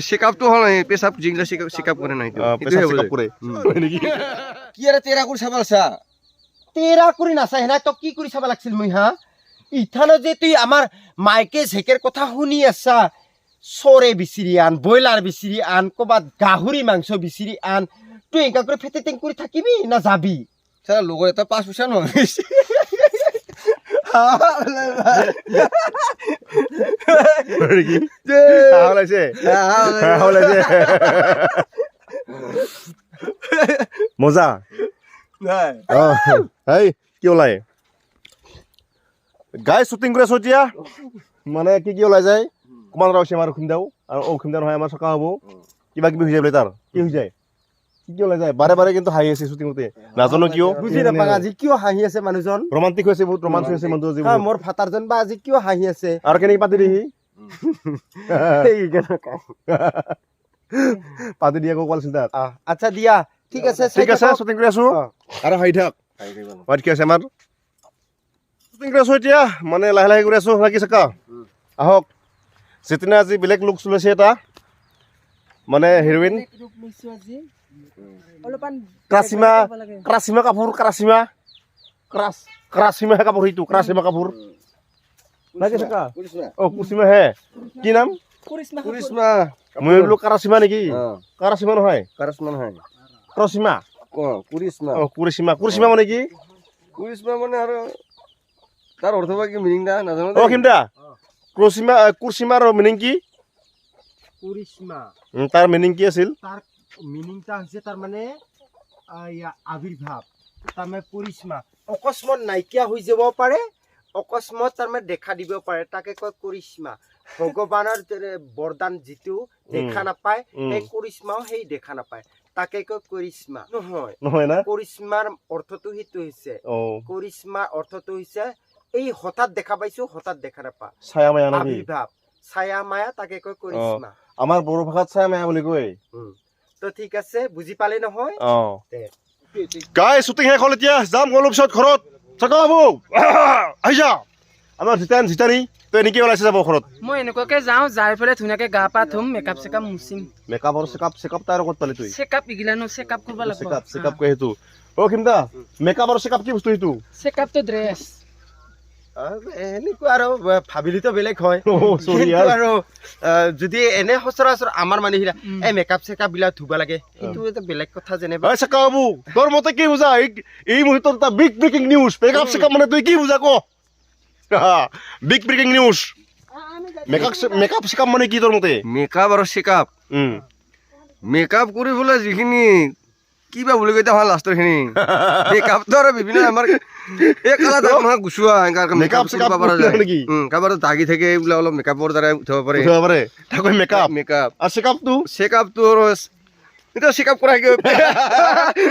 চেকআপটো হ'ল পেচাব যিগিলা চেকআপ কৰে নাই কি আৰে তেৰা কৰি চাব আছা তেৰা কৰি নাচাই নাই তই কি কৰি চাব লাগিছিল মই হা ইথানো যে তুই আমাৰ মাইকে ঝেকেৰ কথা শুনি আছা চৰে বিচিৰি আন ব্ৰইলাৰ বিচিৰি আন ক'ৰবাত গাহৰি মাংস বিচিৰি আন তুই এনেকা কৰি ফেটে টেং কৰি থাকিবি না যাবি চাৰা লগৰ এটা 5 পইচা নহয় মজা কি ওলাই গাই শ্বুটিং কৰি আছো এতিয়া মানে কি ওলাই যায় কমাণ্ডাৰ হৈছে আমাৰ অসীমদাও আৰু অসীমদা নহয় আমাৰ চকা হ'ব কিবা কিবি হৈ যায় বোলে তাৰ কি হৈ যায় কি ওলাই যায় বাৰে বাৰে কিন্তু হাঁহি আছে শ্বুটিঙতে নাজানো কিয় বুজি নাপাওঁ আজি কিয় হাঁহি আছে মানুহজন ৰোমান্টিক হৈছে বহুত ৰোমাঞ্চ হৈছে মানুহটো মোৰ ফাটাৰজন বা আজি কিয় হাঁহি আছে আৰু কেনেকৈ পাতি দিহি পাতি দি আকৌ কল চিন্তা আচ্ছা দিয়া ঠিক আছে শ্বুটিং কৰি আছো আৰু হাঁহি থাক কি আছে আমাৰ শ্বুটিং কৰি আছো এতিয়া মানে লাহে লাহে কৰি আছো কি চাকা আহক যেতিনা আজি বেলেগ লুক চলাইছে এটা মানে হিৰোইন ক্ৰাচিমা কাপোৰ ক্ৰাচিমা কাপোৰ সেইটো ক্ৰাচিমা কাপোৰ লাগে চাকা কুচিমা হে কি নাম কৰিশ্মা মই বোলো কাৰাচিমা নেকি কাৰাচিমা নহয় ক্ৰচিমা কুৰিশ্মা মানে কি কৰিশ্মা মানে আৰু তাৰ অৰ্থ বা কি মিনিং দা নাজানো কিমদা কুৰচিমাৰ মিনিং কি কৰিশ্মা তাৰ মিনিং কি আছিল তাৰ মিনিংটা হৈছে তাৰ মানে আবিৰ্ভাৱ তাৰমানে কৰিশ্মা অকস্মাত নাইকিয়া হৈ যাব পাৰে অকস্মাত তাৰমানে দেখা দিব পাৰে তাকে কয় কৰিশ্মা ভগৱানৰ বৰদান যিটো দেখা নাপায় সেই কৰিশ্মাও সেই দেখা নাপায় তাকে কয় কৰিশ্মা নহয় না কৰিশ্মাৰ অৰ্থটো সেইটো হৈছে কৰিশ্মাৰ অৰ্থটো হৈছে এই হঠাৎ দেখা পাইছো হঠাৎ দেখা নাপা ছায়া মায়া আবিৰ্ভাৱ ছায়া মায়া তাকে কয় কৰিশ্মা আমাৰ বড়ো ভাষাত ছায়া মায়া বুলি কয় তো ঠিক আছে বুজি পালে নহয় গাই শ্বুটিং শেষ হ'ল এতিয়া যাম অলপ পিছত ঘৰত চাকা বাবু আহি যা আমাৰ জিতানী তই এনেকৈ ওলাইছে যাব ঘৰত মই এনেকুৱাকে যাওঁ যাই পেলাই ধুনীয়াকে গা পা ধুম মেকআপ চেকআপ মুচিম চেকআপ তাৰ ক'ত পালি তই চেকআপ ইগিলানো চেকআপ কৰিব লাগিব চেকআপ কয় সেইটো কিমদা মেকআপ আৰু চেকআপ কি বস্তু সেইটো চেকআপটো ড্ৰেছ এনেকুৱা আৰু ভাবিলিতো বেলেগ হয় আৰু যদি এনে সচৰাচৰ আমাৰ মানুহবিলাক এই মেকআপ চেকআপ বিলাক ধুব লাগে সেইটো এটা বেলেগ কথা যেনিবা চাকা বাবু তোৰ মতে কি বুজা এই মুহূৰ্তত এটা big breaking news makeup checkup মানে তুই কি বুজা ক big breaking news makeup checkup মানে কি তোৰ মতে মেকআপ আৰু চেকআপ মেকআপ কৰিবলৈ যিখিনি কিবা বুলি কৈ ভাল লাষ্টৰ খিনি মেকআপটো আৰু বিভিন্ন আমাৰ এই কালা দাগ গুচোৱা মেকআপ চেকআপ পৰা যায় কাৰোবাৰ দাগি থাকে এইবিলাক অলপ মেকআপৰ দ্বাৰা উঠাব পাৰে তাকৈ মেকআপ আৰু চেকআপটো আৰু এটা চেকআপ কৰা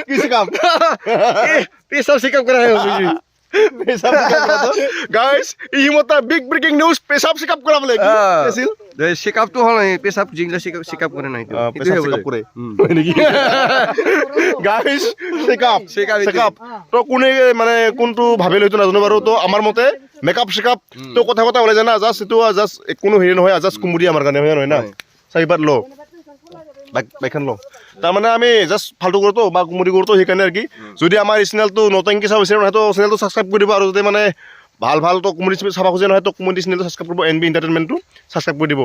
কি চেকআপ পেচাব চেকআপ কৰা গাইজ ই মতা বিগ ব্ৰেকিং নিউজ পেচাব চেকআপ কৰা বোলে আছিল চেকআপটো হ'ল পেচাব যিগিলা চেকআপ কৰে নাই গাইজ চেকআপ তো কোনে মানে কোনটো ভাবিলে সেইটো নাজানো বাৰু তো আমাৰ মতে মেকআপ চেকআপ তো কথা ওলাই যায় না জাষ্ট এইটো জাষ্ট কোনো হেৰি নহয় জাষ্ট কুমুৰি আমাৰ কাৰণে হয় নহয় না চাৰিবাৰ ল বাইকখন ল তাৰমানে আমি জাষ্ট ফাল্টু কৰোঁতো বা কুমুৰি কৰোঁতো সেইকাৰণে আৰু কি যদি আমাৰ এই চেনেলটো নতুনকৈ চাব বিচাৰে সেইটো চেনেলটো ছাবস্ক্ৰাইব কৰি দিব আৰু যদি মানে ভাল তো কুমুৰি চাব খোজে নহয় তো কুমুৰি চেনেলটো ছাবস্ক্ৰাইব কৰিব NB এণ্টাৰটেইনমেণ্টটো ছাবস্ক্ৰাইব কৰি দিব